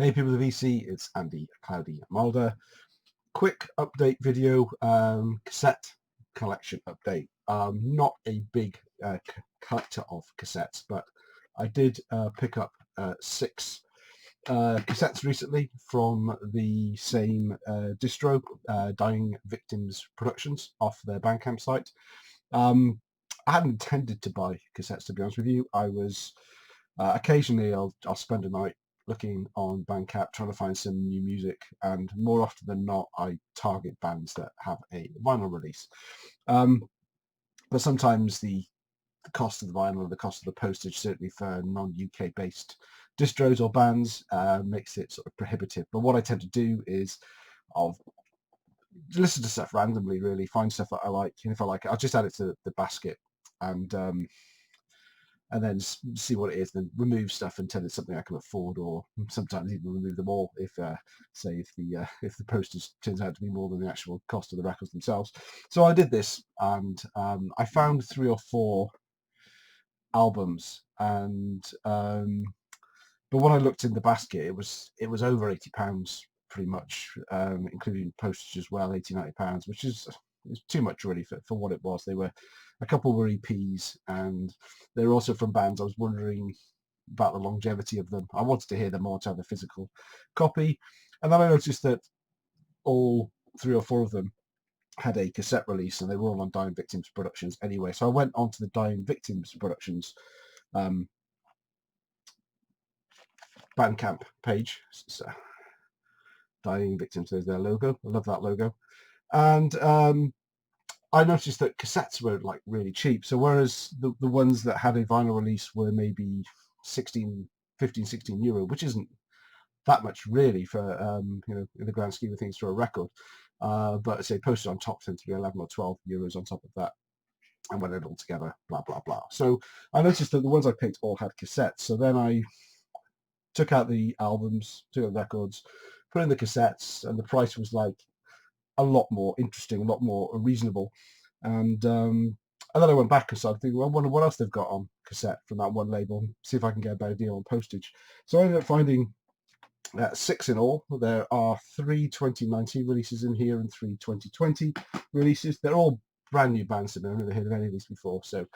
Hey people of VC, it's Andy Cloudy Mulder. Quick update video, cassette collection update. Not a big collector of cassettes, but I did pick up 6 cassettes recently from the same distro, Dying Victims Productions, off their Bandcamp site. I hadn't intended to buy cassettes, to be honest with you. I was occasionally I'll spend a night looking on Bandcamp trying to find some new music, and more often than not I target bands that have a vinyl release. But sometimes the cost of the vinyl and the cost of the postage, certainly for non-UK based distros or bands, makes it sort of prohibitive. But what I tend to do is I'll listen to stuff randomly, really, find stuff that I like, and if I like it I'll just add it to the basket and then see what it is, then remove stuff until it's something I can afford, or sometimes even remove them all if, say, if the postage turns out to be more than the actual cost of the records themselves. So I did this, and I found 3 or 4 albums, and but when I looked in the basket, it was over £80 pretty much, including postage as well, £80-90, which is too much really for what it was. A couple were EPs, and they were also from bands I was wondering about the longevity of them. I wanted to hear them, I wanted to have a physical copy, and then I noticed that all 3 or 4 of them had a cassette release, and they were all on Dying Victims Productions anyway. So I went onto the Dying Victims Productions Bandcamp page. So, Dying Victims, there's their logo. I love that logo. And I noticed that cassettes were like really cheap. So whereas the ones that had a vinyl release were maybe 15, 16 euro, which isn't that much really for in the grand scheme of things for a record. But say posted on top tend to be 11 or 12 euros on top of that. And when it all together, blah blah blah. So I noticed that the ones I picked all had cassettes. So then I took out the albums, took out the records, put in the cassettes, and the price was like a lot more interesting, a lot more reasonable. And then I went back and started thinking, well, I wonder what else they've got on cassette from that one label, see if I can get a better deal on postage. So I ended up finding 6 in all. There are 3 2019 releases in here and 3 2020 releases. They're all brand new bands to me. I've never heard of any of these before. So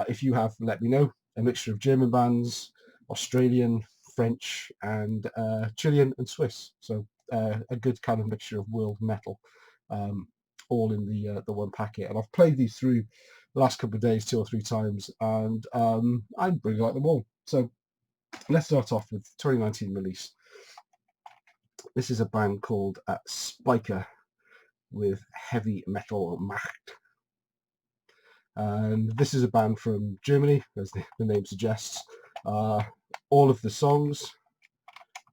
if you have, let me know. A mixture of German bands, Australian, French, and Chilean and Swiss. So a good kind of mixture of world metal, all in the one packet. And I've played these through the last couple of days 2 or 3 times, and I really like them all. So let's start off with 2019 release. This is a band called Spiker with Heavy Metal Macht. And this is a band from Germany, as the name suggests. All of the songs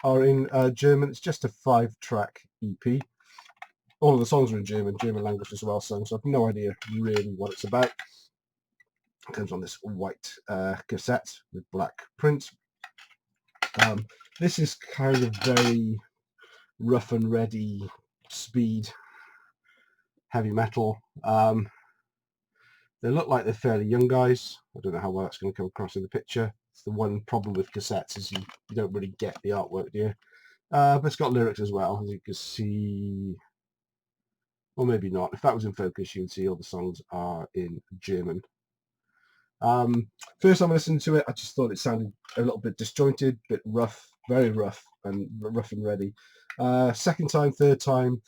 are in German. It's just a 5-track EP. All of the songs are in German language as well, so I've no idea really what it's about. It comes on this white cassette with black print. This is kind of very rough and ready, speed, heavy metal. They look like they're fairly young guys. I don't know how well that's going to come across in the picture. It's the one problem with cassettes is you don't really get the artwork, do you? But it's got lyrics as well, as you can see. Or maybe not. If that was in focus, you would see all the songs are in German. First time I listened to it, I just thought it sounded a little bit disjointed, a bit rough, very rough and ready. Second time, third time,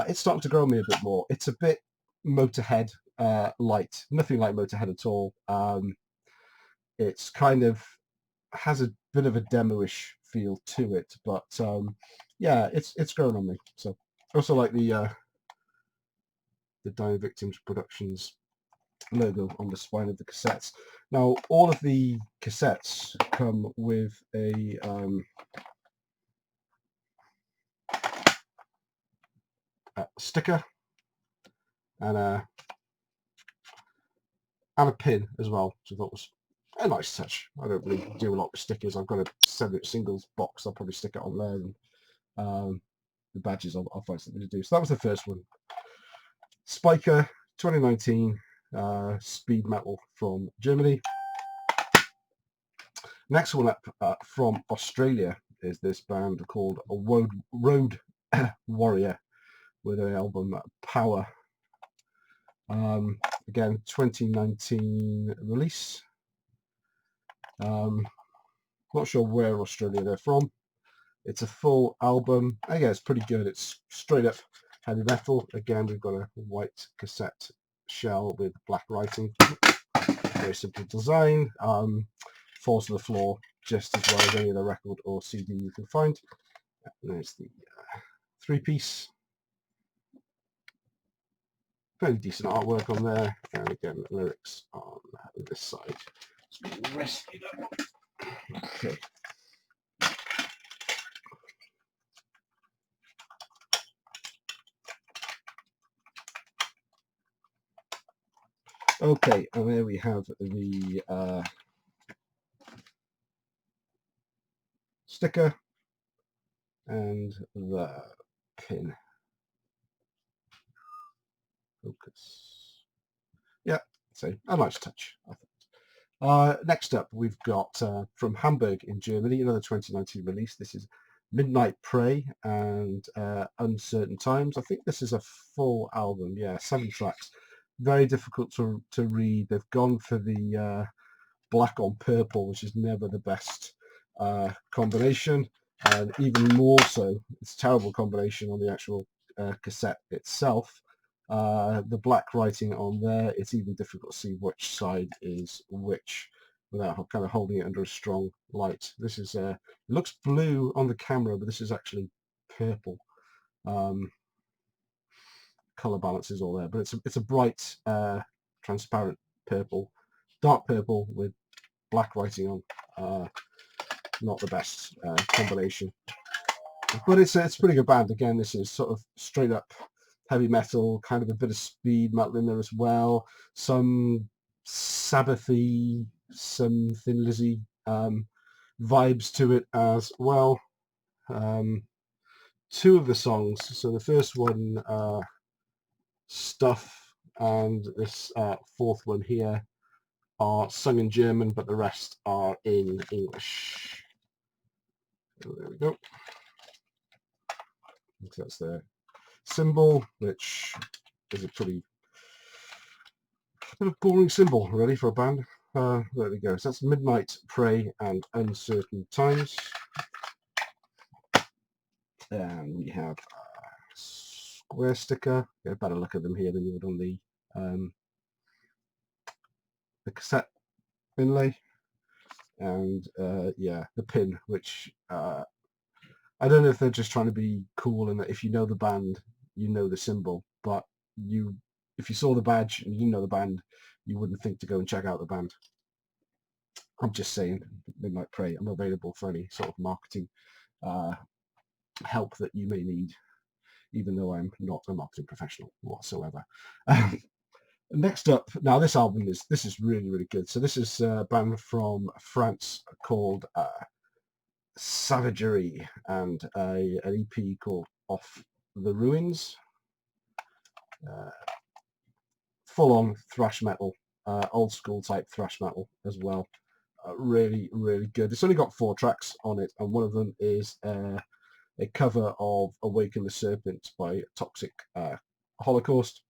it's starting to grow on me a bit more. It's a bit Motorhead light, nothing like Motorhead at all. It's kind of has a bit of a demo-ish feel to it, but yeah, it's grown on me. So I also like the Dying Victims Productions logo on the spine of the cassettes. Now all of the cassettes come with a sticker and a pin as well, which I thought was a nice touch. I don't really do a lot with stickers. I've got a separate singles box. I'll probably stick it on there, and the badges I'll find something to do. So that was the first one. Spiker 2019 speed metal from Germany. Next one up from Australia is this band called Road Warrior with an album Power. Again, 2019 release. Not sure where Australia they're from. It's a full album. Again, it's pretty good. It's straight up heavy metal. Again, we've got a white cassette shell with black writing. Very simple design. Falls to the floor just as well as any other record or CD you can find. And there's the 3-piece. Very decent artwork on there. And again, the lyrics on this side. Okay. Okay, and there we have the sticker and the pin. Focus. Yeah, so a nice touch, I think. Next up, we've got from Hamburg in Germany, another 2019 release. This is Midnight Prey and Uncertain Times. I think this is a full album. Yeah, 7 tracks. Very difficult to read. They've gone for the black on purple, which is never the best combination, and even more so, it's a terrible combination on the actual cassette itself. The black writing on there, it's even difficult to see which side is which without kind of holding it under a strong light. This is it looks blue on the camera, but this is actually purple. Color balance is all there, but it's a bright transparent purple, dark purple with black writing on. Not the best combination, but it's a pretty good band. Again, this is sort of straight up heavy metal, kind of a bit of speed metal in there as well, some Sabbathy, some Thin Lizzy vibes to it as well. 2 of the songs, so the first one, Stuff, and this 4th one here are sung in German, but the rest are in English. So there we go. So that's the symbol, which is a pretty boring symbol, really, for a band. There we go. So that's Midnight Prey and Uncertain Times. And we have a square sticker. Get a better look at them here than you would on the cassette inlay. And yeah, the pin, which I don't know if they're just trying to be cool and that if you know the band, you know the symbol, but if you saw the badge and you didn't know the band, you wouldn't think to go and check out the band. I'm just saying, Midnight Prey, I'm available for any sort of marketing help that you may need, even though I'm not a marketing professional whatsoever. Next up, now this album is really, really good. So this is a band from France called Savagery, and an EP called Off the Ruins. Full-on thrash metal, old school type thrash metal as well. Really, really good. It's only got 4 tracks on it, and one of them is a cover of Awaken the Serpent by Toxic Holocaust.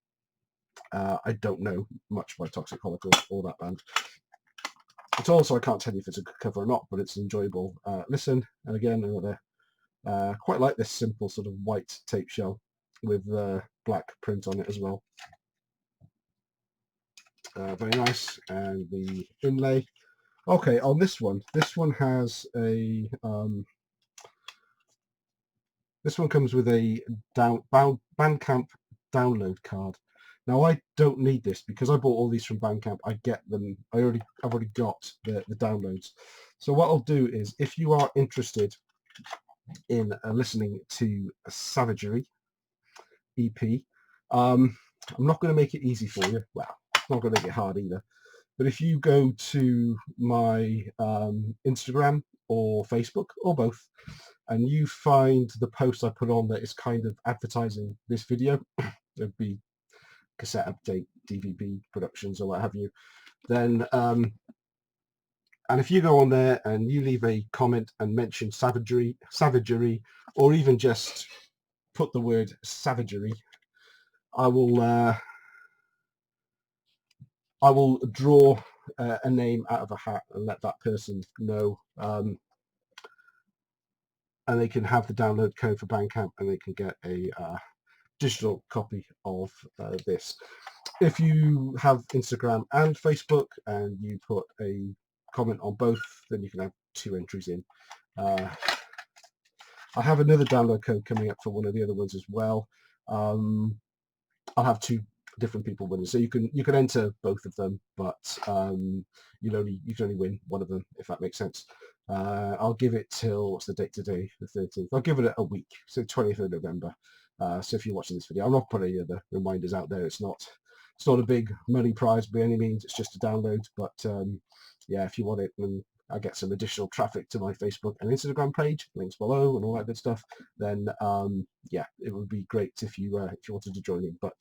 I don't know much by Toxic Holocaust or that band at all, so I can't tell you if it's a good cover or not, but it's an enjoyable listen. And again, another quite like this simple sort of white tape shell with black print on it as well. Very nice. And the inlay. Okay, on this one has a this one comes with a Bandcamp download card. Now I don't need this because I bought all these from Bandcamp. I get them. I've already got the downloads. So what I'll do is, if you are interested in listening to a Savagery EP, I'm not going to make it easy for you. Well, I'm not going to make it hard either. But if you go to my Instagram or Facebook or both, and you find the post I put on that is kind of advertising this video, it'd be cassette update, DVP productions or what have you, then And if you go on there and you leave a comment and mention Savagery, or even just put the word Savagery, I will draw a name out of a hat and let that person know, and they can have the download code for Bandcamp, and they can get a digital copy of this. If you have Instagram and Facebook and you put a comment on both, then you can have 2 entries in. I have another download code coming up for one of the other ones as well. I'll have 2 different people winning, so you can enter both of them, but you can only win one of them, if that makes sense. I'll give it till, what's the date today? The 13th. I'll give it a week, so 20th of November. So if you're watching this video, I'm not putting any other reminders out there. It's not a big money prize by any means. It's just a download, but yeah, if you want it, and I get some additional traffic to my Facebook and Instagram page, links below and all that good stuff, then yeah, it would be great if you wanted to join in. But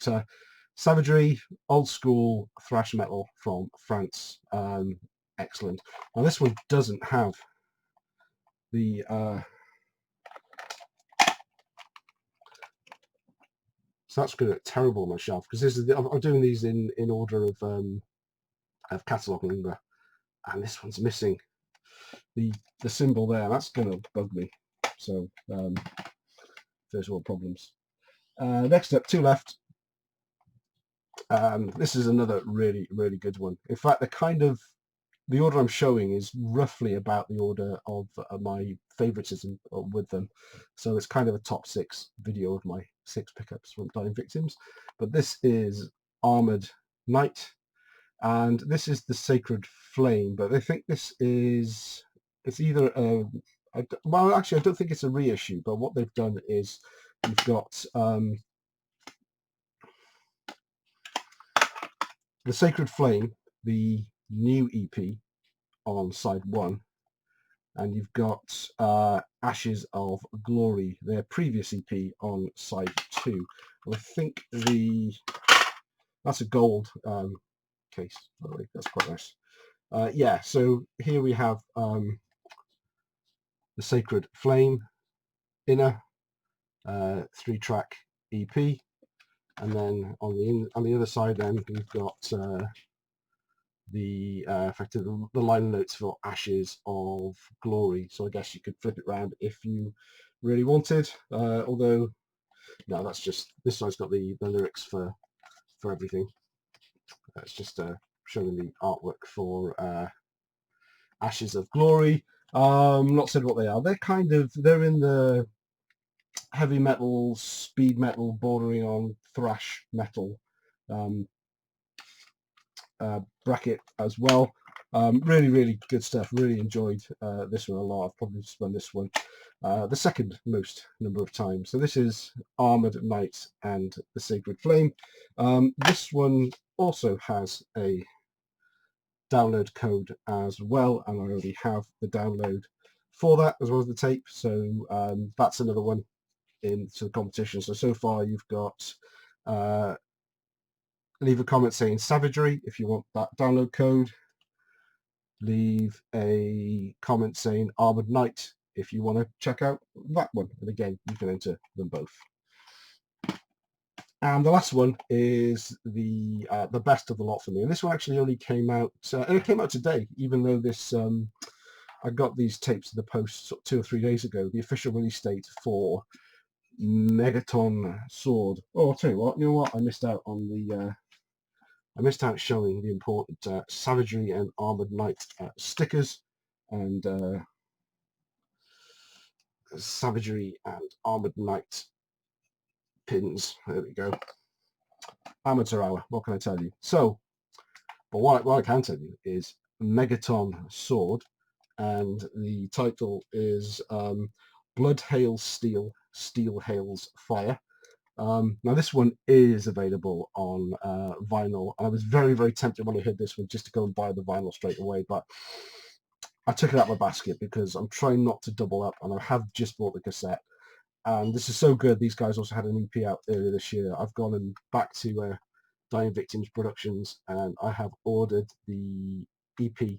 Savagery, old school thrash metal from France, excellent. Now this one doesn't have the so that's going to be terrible on my shelf, because this is I'm doing these in order of catalogue number, and this one's missing the symbol there. That's going to bug me. So first world problems. Next up, 2 left. This is another really good one. In fact, the order I'm showing is roughly about the order of my favoritism with them. So it's kind of a top 6 video of my 6 pickups from Dying Victims. But this is Armored Knight, and this is the Sacred Flame. But I think this is, it's either well, actually, I don't think it's a reissue. But what they've done is you've got the Sacred Flame, the new EP on side 1, and you've got Ashes of Glory, their previous EP, on side 2. And I think that's a gold case, by the way. That's quite nice. Yeah, so here we have the Sacred Flame Inner 3-track EP, and then on the other side, then we've got the effectively the liner notes for Ashes of Glory. So I guess you could flip it around if you really wanted. Although no, that's just, this side's got the lyrics for everything. It's just showing the artwork for Ashes of Glory. Not said what they are. They're in the heavy metal, speed metal, bordering on thrash metal bracket as well. Really good stuff. Really enjoyed this one a lot. I've probably spun this one the second most number of times. So this is Armored Knight and the Sacred Flame. This one also has a download code as well, and I already have the download for that as well as the tape. So that's another one into the competition. So far you've got leave a comment saying Savagery if you want that download code. Leave a comment saying Armored Knight if you want to check out that one. And again, you can enter them both. And the last one is the best of the lot for me. And this one actually only came out, and it came out today, even though this I got these tapes in the post sort of 2 or 3 days ago. The official release date for Megaton Sword. Oh, I'll tell you what. You know what? I missed out on the. I missed out showing the important Savagery and Armored Knight stickers, and Savagery and Armored Knight pins. There we go. Amateur hour. What can I tell you? So, but what I can tell you is Megaton Sword, and the title is Blood Hails Steel, Steel Hails Fire. Now this one is available on vinyl. I was very tempted when I heard this one just to go and buy the vinyl straight away, but I took it out of my basket because I'm trying not to double up, and I have just bought the cassette. And this is so good. These guys also had an EP out earlier this year. I've gone and back to Dying Victims Productions, and I have ordered the EP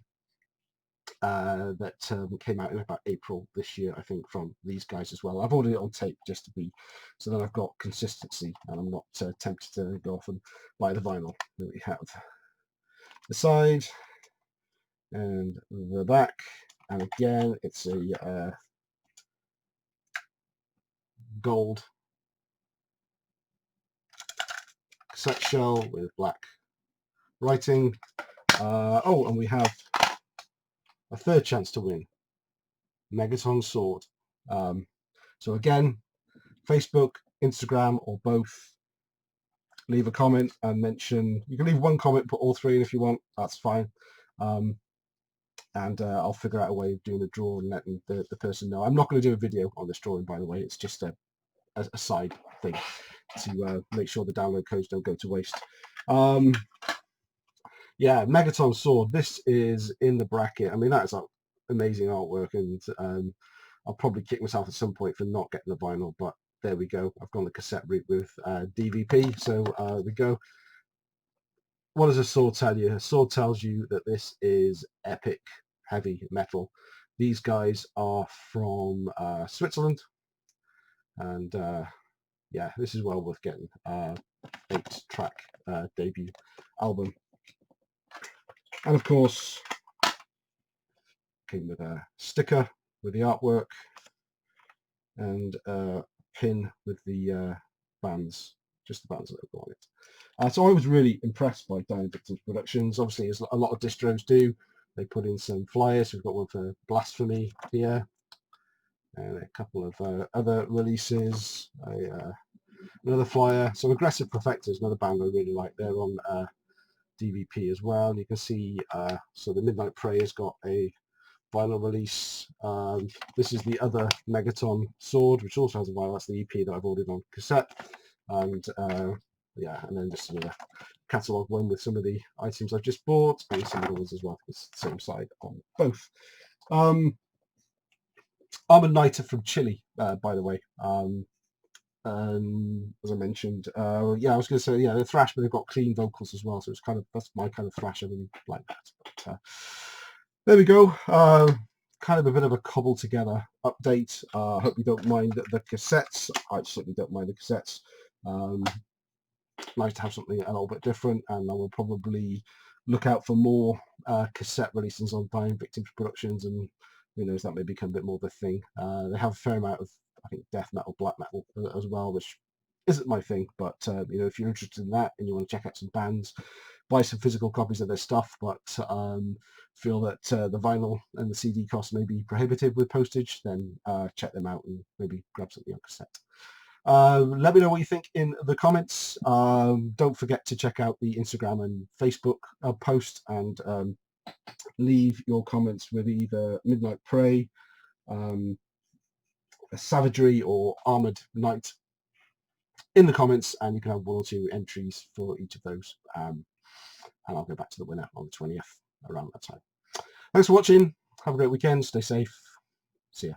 that came out in about April this year, I think, from these guys as well. I've ordered it on tape just to be, so that I've got consistency and I'm not tempted to go off and buy the vinyl. That we have the side and the back, and again it's a gold cassette shell with black writing. Oh, and we have a third chance to win, Megaton Sword. So again, Facebook, Instagram, or both. Leave a comment and mention. You can leave one comment, put all three in if you want. That's fine. And I'll figure out a way of doing a draw and letting the person know. I'm not going to do a video on this drawing, by the way. It's just a side thing to make sure the download codes don't go to waste. Yeah, Megaton Sword. This is in the bracket. I mean, that is amazing artwork, and I'll probably kick myself at some point for not getting the vinyl, but there we go. I've gone the cassette route with DVP, so we go. What does a sword tell you? A sword tells you that this is epic heavy metal. These guys are from Switzerland, and yeah, this is well worth getting. 8-track debut album, and of course came with a sticker with the artwork and a pin with the bands, just the bands logo on it. So I was really impressed by Dying Victims Productions. Obviously, as a lot of distros do, they put in some flyers. We've got one for Blasphemy here, and a couple of other releases. Another flyer. So Aggressive Perfectors, another band I really like. They're on DVP as well. And you can see, so the Midnight Prey has got a vinyl release. This is the other Megaton Sword, which also has a vinyl. That's the EP that I've ordered on cassette. And yeah, and then just another catalogue one with some of the items I've just bought and some other ones as well. It's the same side on both. Armored Knight are from Chile, by the way. As I mentioned, yeah, I was going to say, yeah, they're thrash, but they've got clean vocals as well. So it's kind of, that's my kind of thrash. I really like that. But there we go. Kind of a bit of a cobbled together update. I hope you don't mind the cassettes. I certainly don't mind the cassettes. Nice to have something a little bit different, and I will probably look out for more cassette releases on Dying Victims Productions, and who knows, that may become a bit more of a thing. They have a fair amount of, I think, death metal, black metal as well, which isn't my thing, but you know, if you're interested in that and you want to check out some bands, buy some physical copies of their stuff, but feel that the vinyl and the CD costs may be prohibitive with postage, then check them out and maybe grab something on cassette. Let me know what you think in the comments. Don't forget to check out the Instagram and Facebook post, and leave your comments with either Midnight Prey, a Savagery, or Armored Knight in the comments, and you can have 1 or 2 entries for each of those, and I'll go back to the winner on the 20th around that time. Thanks for watching. Have a great weekend. Stay safe. See ya.